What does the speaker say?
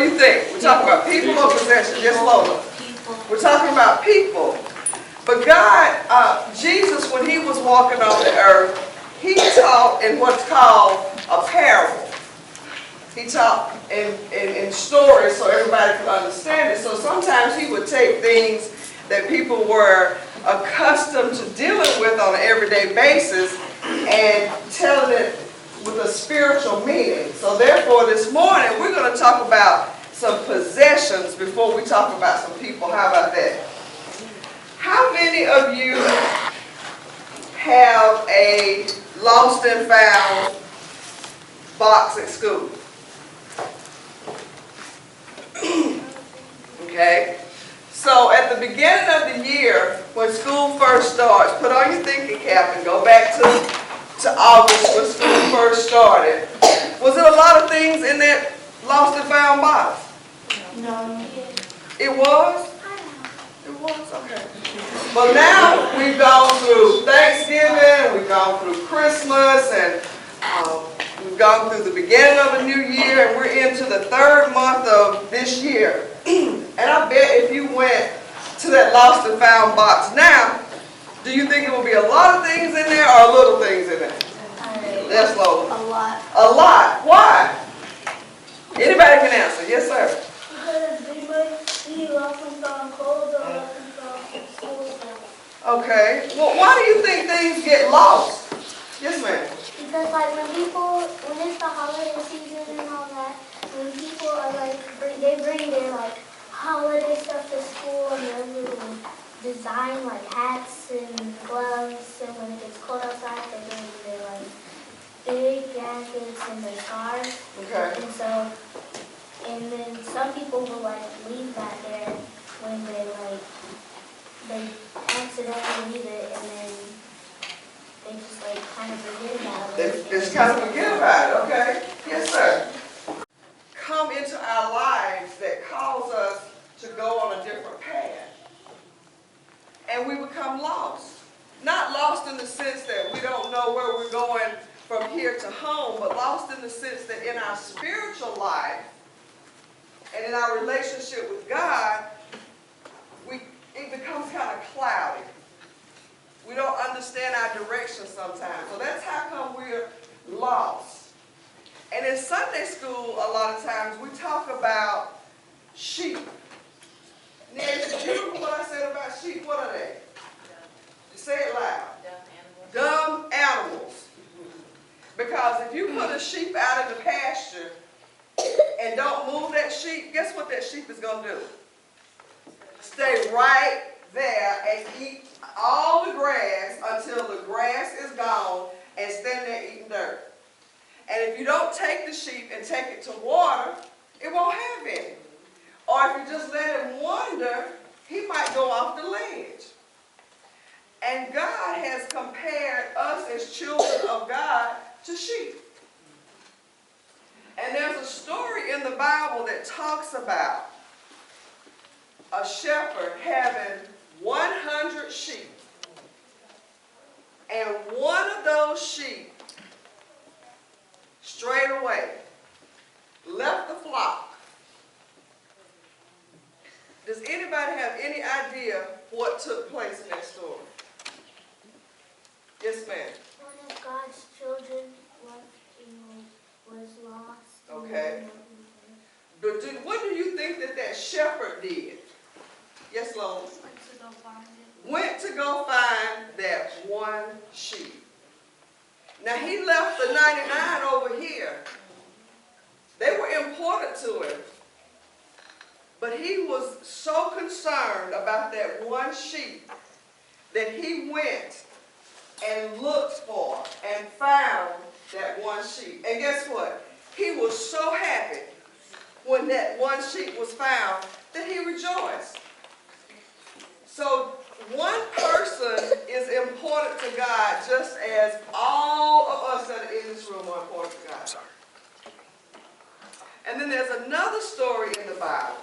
do you think? We're talking about people or possessions? Yes, Lola. People. We're talking about people. But God, Jesus, when he was walking on the earth, he taught in what's called a parable. He taught in stories so everybody could understand it. So sometimes he would take things that people were accustomed to dealing with on an everyday basis and telling it with a spiritual meaning. So therefore this morning we're going to talk about some possessions before we talk about some people. How about that? How many of you have a lost and found box at school? Okay. So at the beginning of the year, when school first starts, put on your thinking cap and go back to August when school first started. Was there a lot of things in that lost and found box? No. It was? It was? Okay. Well, now we've gone through Thanksgiving, we've gone through Christmas, and we've gone through the beginning of a new year, and we're into the third month of this year. And I bet if you went to that lost and found box now, do you think it will be a lot of things in there or little things in there? That's low. A lot. A lot. Why? Anybody can answer. Yes, sir. Because they might be lost and found clothes or lost and found school stuff. Okay. Well, why do you think things get lost? Yes, ma'am. Because like when it's the holiday season and all that, when people are like, they bring their like holiday stuff to school and they will design like hats and gloves, and when it gets cold outside, they bring their like big jackets and their scarves. Okay. And then some people will like leave that there when they accidentally leave it, and then they just like kind of forget about it. They just kind of forget about it, okay? Yes, sir. Come into our lives that cause us to go on a different path. And we become lost. Not lost in the sense that we don't know where we're going from here to home, but lost in the sense that in our spiritual life and in our relationship with God, it becomes kind of cloudy. We don't understand our direction sometimes. So that's how come we're lost. And in Sunday school, a lot of times, we talk about sheep. Nancy, do you remember what I said about sheep? What are they? Say it loud. Dumb animals. Because if you put a sheep out in the pasture and don't move that sheep, guess what that sheep is going to do? Stay right there and eat all the grass until the grass is gone and stand there eating dirt. And if you don't take the sheep and take it to water, it won't have any. Or if you just let him wander, he might go off the ledge. And God has compared us as children of God to sheep. And there's a story in the Bible that talks about a shepherd having 100 sheep. And one of those sheep strayed away, left the flock. Does anybody have any idea what took place in that story? Yes, ma'am. One of God's children was lost. Okay. But what do you think that shepherd did? Yes, Lola. Went to go find it. Went to go find that one sheep. Now he left the 99 over here. They were important to him. But he was so concerned about that one sheep that he went and looked for and found that one sheep. And guess what? He was so happy when that one sheep was found that he rejoiced. So one person is important to God just as all of us that are in this room are important to God. And then there's another story in the Bible